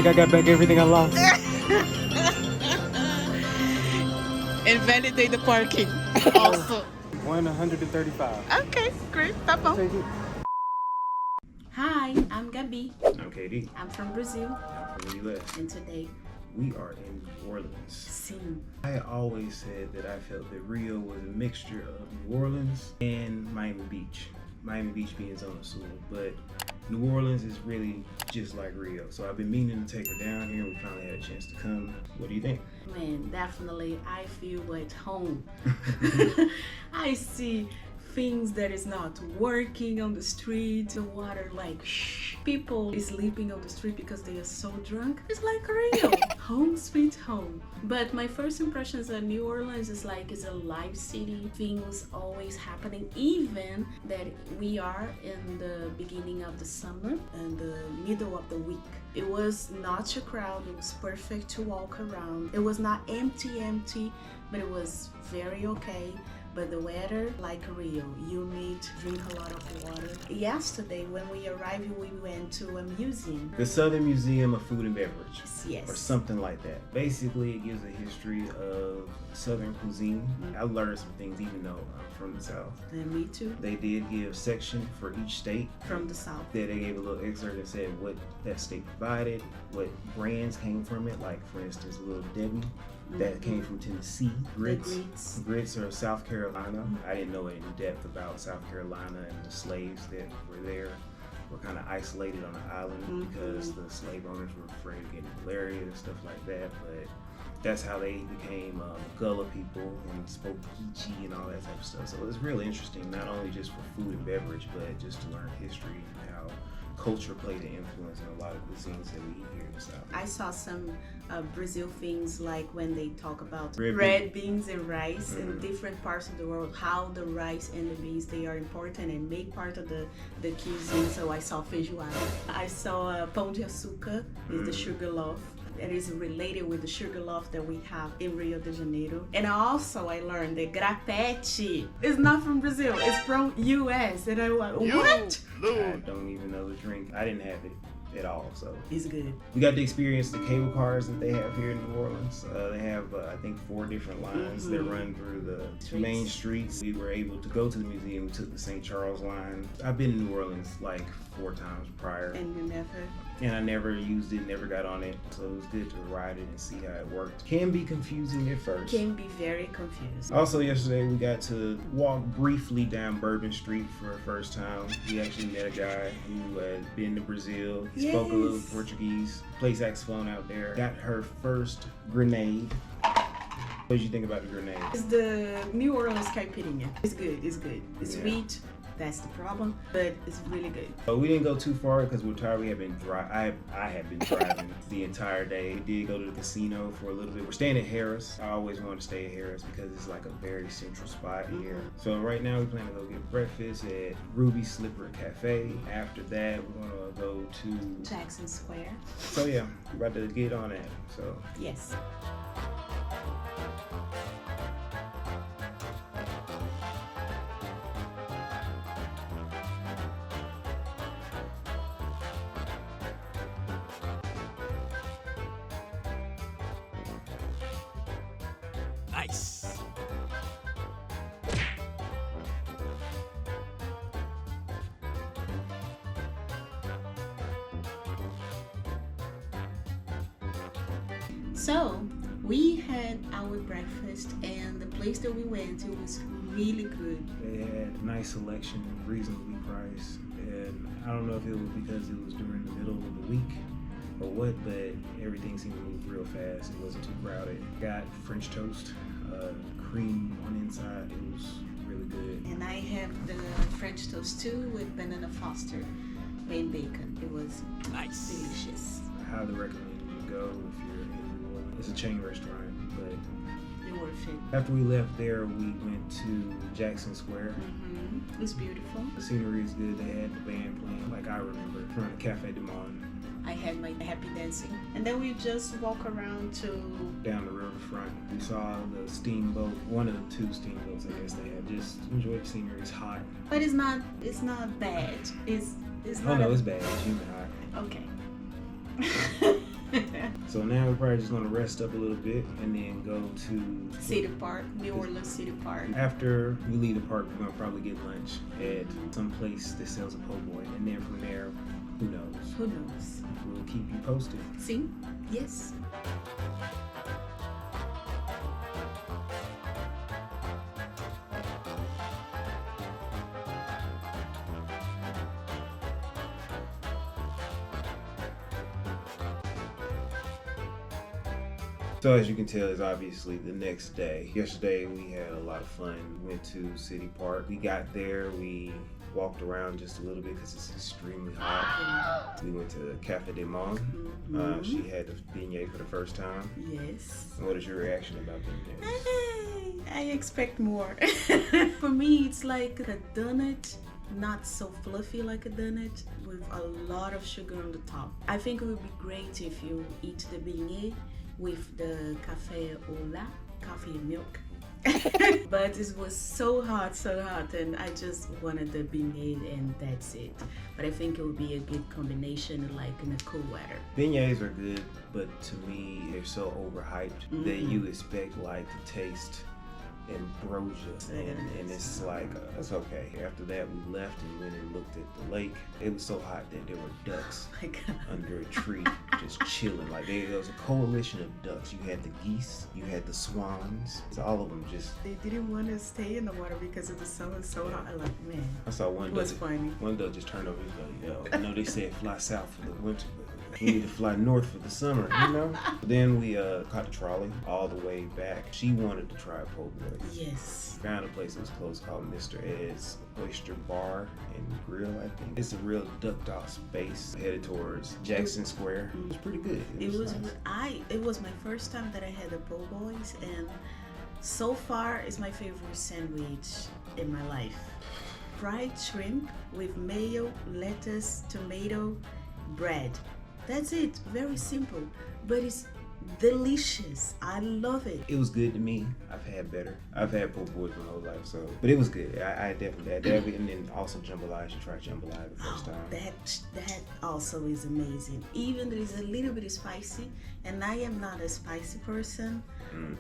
think I got back everything I lost. And validate the parking also. 135. Okay, great. Tá bom. Take it. Hi, I'm Gabi. I'm KD. I'm from Brazil. I'm from the US. And today, We are in New Orleans. sim. I always said that I felt that Rio was a mixture of New Orleans and Miami Beach. Miami Beach being Zona Sur, but New Orleans is really just like Rio. So I've been meaning to take her down here. We finally had a chance to come. What do you think? Man, definitely I feel at home. I see things that is not working on the street, the water like shh. People is sleeping on the street because they are so drunk. It's like Rio. Home sweet home. But my first impressions of New Orleans is like it's a live city. Things always happening, even that we are in the beginning of the summer and the middle of the week. It was not too crowded. It was perfect to walk around. It was not empty, but it was very okay. But the weather, like Rio, you need to drink a lot of water. Yesterday, when we arrived, we went to a museum. The Southern Museum of Food and Beverage. Yes. Or something like that. Basically, it gives a history of Southern cuisine. I learned some things even though I'm from the South. And me too. They did give section for each state. From the South. That they gave a little excerpt that said what that state provided, what brands came from it. Like, for instance, Little Debbie. That came from Tennessee. Grits are South Carolina. I didn't know any depth about South Carolina, and the slaves that were there were kind of isolated on the island because the slave owners were afraid of getting malaria and stuff like that. But that's how they became Gullah people and spoke Geechee and all that type of stuff. So it's really interesting, not only just for food and beverage, but just to learn history and how culture played an influence in a lot of cuisines that we eat here in the South. I saw some Brazil things like when they talk about Red beans and rice in different parts of the world, how the rice and the beans, they are important and make part of the cuisine. So I saw feijoada. I saw pão de açúcar, is the sugar loaf. It is related with the sugar loaf that we have in Rio de Janeiro. And also I learned that grapete is not from Brazil, it's from US. And I went, what? I don't even know the drink. I didn't have it at all, so It's good. we got to experience the cable cars that they have here in New Orleans. They have I think 4 different lines that run through the main streets. We were able to go to the museum. We took the St. Charles line. I've been in New Orleans like 4 times prior, And I never used it, never got on it, so it was good to ride it and see how it worked. Can be confusing at first. Can be very confused. Also yesterday we got to walk briefly down Bourbon Street for the first time. We actually met a guy who had been to Brazil. He spoke a little Portuguese, played saxophone out there. Got her first grenade. What did you think about the grenade? It's the New Orleans caipirinha. It's good, it's good. It's sweet, that's the problem, but it's really good. But we didn't go too far because we're tired. We have been I have been driving the entire day. We did go to the casino for a little bit. We're staying at Harris. I always wanted to stay at Harris because it's like a very central spot here. So right now we plan to go get breakfast at Ruby Slipper Cafe. After that, we're gonna go to Jackson Square. So yeah, we're about to get on that. So Yes. Nice. So we had our breakfast and the place that we went to was really good. they had a nice selection, reasonably priced. And I don't know if it was because it was during the middle of the week or what, but everything seemed to move real fast. It wasn't too crowded. Got French toast, cream on the inside. It was really good. And I have the French toast too with banana foster and bacon. It was Nice. delicious. I highly recommend you to go if you're in New Orleans. It's a chain restaurant, but It worth it. after we left there, we went to Jackson Square. It was beautiful. The scenery is good. They had the band playing, like I remember, from the Cafe du Monde. I had my happy dancing. And then we just walk around to Down the riverfront, we saw the steamboat, one of the 2 steamboats I guess they had. Just enjoyed the scenery. It's hot. But it's not bad. It's Oh not no, it's bad. It's humid hot. okay. So now we're probably just gonna rest up a little bit and then go to City Park, New Orleans City Park. After we leave the park, we're gonna probably get lunch at some place that sells a po' boy, and then from there, who knows? Who knows? We'll keep you posted. See? Yes. So as you can tell, it's obviously the next day. Yesterday we had a lot of fun. We went to City Park. We got there, we walked around just a little bit because it's extremely hot. We went to Cafe de Monde. She had the beignet for the first time. Yes. What is your reaction about beignets? Hey, I expect more. For me, it's like a donut, not so fluffy like a donut, with a lot of sugar on the top. I think it would be great if you eat the beignet with the café au lait, coffee and milk. But it was so hot, and I just wanted the beignet and that's it. But I think it would be a good combination, like in a cool weather. Beignets are good, but to me, they're so overhyped that you expect like to taste ambrosia, and it's like it's okay. After that, we left and went and looked at the lake. It was so hot that there were ducks My God. under a tree just chilling. Like there was a coalition of ducks. You had the geese, you had the swans. All of them just. They didn't want to stay in the water because of the sun was so hot. I'm like, man, I saw one it was duck. funny. One duck just turned over. He's like, yo, I know they said fly south for the winter, but we need to fly north for the summer, you know? Then we caught the trolley all the way back. She wanted to try a po' boy. Yes. Found a place that was close called Mr. Ed's Oyster Bar and Grill, I think. It's a real ducked off space headed towards Jackson Square. It was pretty good. It was nice. It was my first time that I had the po' boys, and so far it's my favorite sandwich in my life. Fried shrimp with mayo, lettuce, tomato, bread. That's it. Very simple, but it's delicious. I love it. It was good to me. I've had better. I've had po' boys my whole life, so but it was good. I definitely had that. And then also jambalaya. I should try jambalaya the first time. That also is amazing. Even it is a little bit spicy, and I am not a spicy person,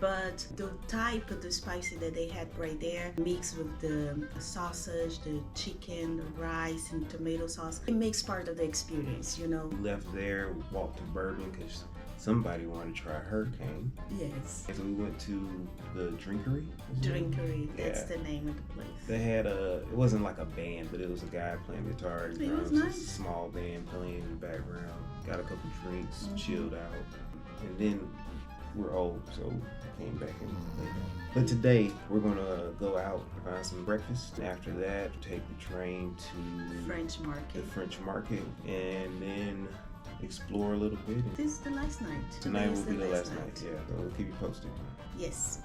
but the type of the spicy that they had right there, mixed with the sausage, the chicken, the rice, and tomato sauce, it makes part of the experience, you know. We left there, walked to Bourbon because somebody wanted to try Hurricane. Yes. So we went to the Drinkery. Drinkery, that's Yeah. the name of the place. They had it wasn't like a band, but it was a guy playing guitar and It drums. was Just nice. a small band playing in the background. Got a couple drinks, chilled out. And then we're old, so I came back and lay down. But today, we're gonna go out and find some breakfast. After that, take the train to French the market. French market and then explore a little bit. This is the last night. Tonight Today is will be the last night. Yeah, so we'll keep you posted. Yes.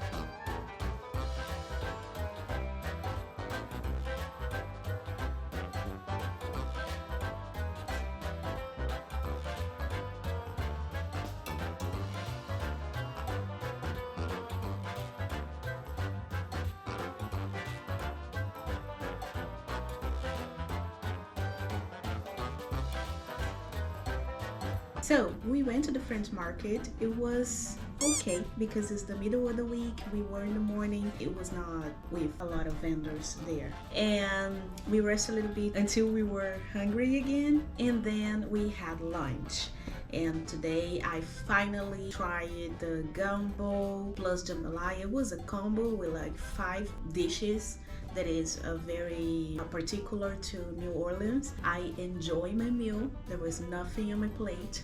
So we went to the French market. It was okay because it's the middle of the week. We were in the morning. It was not with a lot of vendors there. And we rested a little bit until we were hungry again. And then we had lunch. And today I finally tried the gumbo plus jambalaya. It was a combo with like 5 dishes. That is very particular to New Orleans. I enjoy my meal. There was nothing on my plate.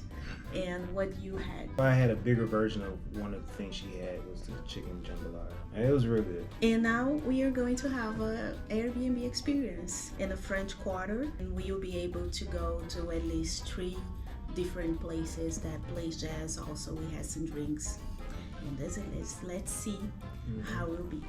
And what you had? I had a bigger version of one of the things she had was the chicken jambalaya. And it was real good. And now we are going to have an Airbnb experience in the French Quarter. And we will be able to go to at least 3 different places that plays jazz. Also, we had some drinks. And that's it. Let's see how it will be.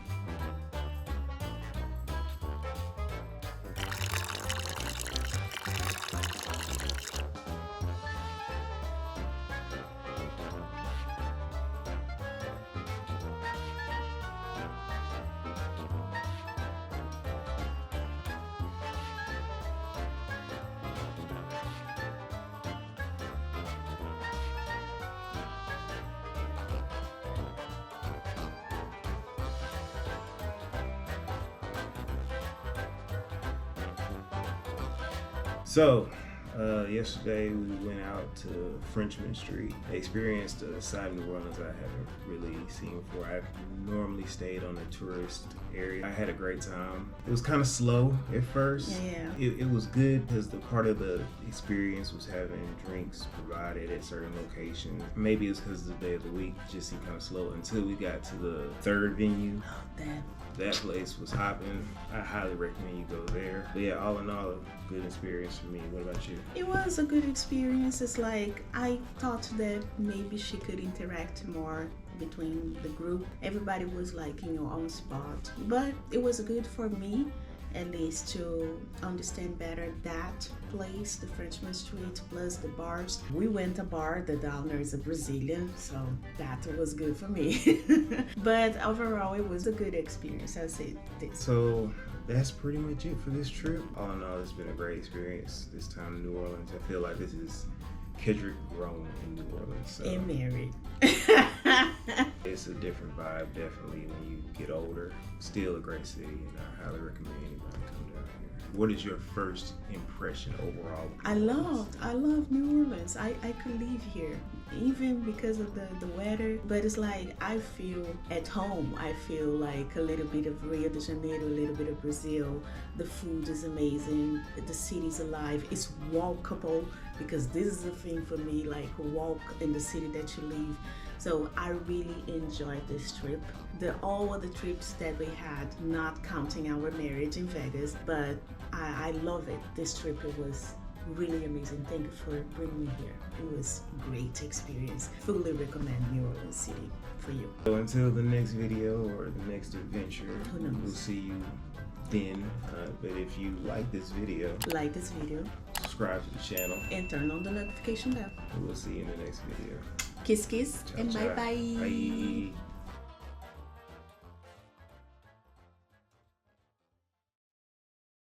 So, yesterday we went out to Frenchman Street. I experienced a side of New Orleans I haven't really seen before. I've normally stayed on the tourist area. I had a great time. It was kind of slow at first. Yeah. It was good because the part of the experience was having drinks provided at certain locations. Maybe it's because the day of the week just seemed kind of slow until we got to the third venue. Oh, That place was hopping. I highly recommend you go there. But yeah, all in all, a good experience for me. What about you? it was a good experience. It's like I thought that maybe she could interact more between the group. Everybody was like in your own spot, but it was good for me at least to understand better that place, the Frenchman Street, plus the bars. We went to a bar, the owner is a Brazilian, so that was good for me. But overall, it was a good experience, I'll say this. So that's pretty much it for this trip. All in all, it's been a great experience this time in New Orleans. I feel like this is Kendrick grown in New Orleans. So And married. it's a different vibe, definitely, when you get older. Still a great city, and I highly recommend anybody come down here. What is your first impression overall? I love New Orleans. I could live here, even because of the weather. But it's like I feel at home. I feel like a little bit of Rio de Janeiro, a little bit of Brazil. The food is amazing. The city's alive. It's walkable, because this is the thing for me, like walk in the city that you live. So I really enjoyed this trip. All of the trips that we had, not counting our marriage in Vegas, but I love it. This trip, it was really amazing. Thank you for bringing me here. It was a great experience. Fully recommend New Orleans City for you. So until the next video or the next adventure, Who knows? we'll see you then. But if you like this video, Like this video subscribe to the channel. and turn on the notification bell. We'll see you in the next video. Kiss kiss Ciao, and ciao. bye bye. Bye.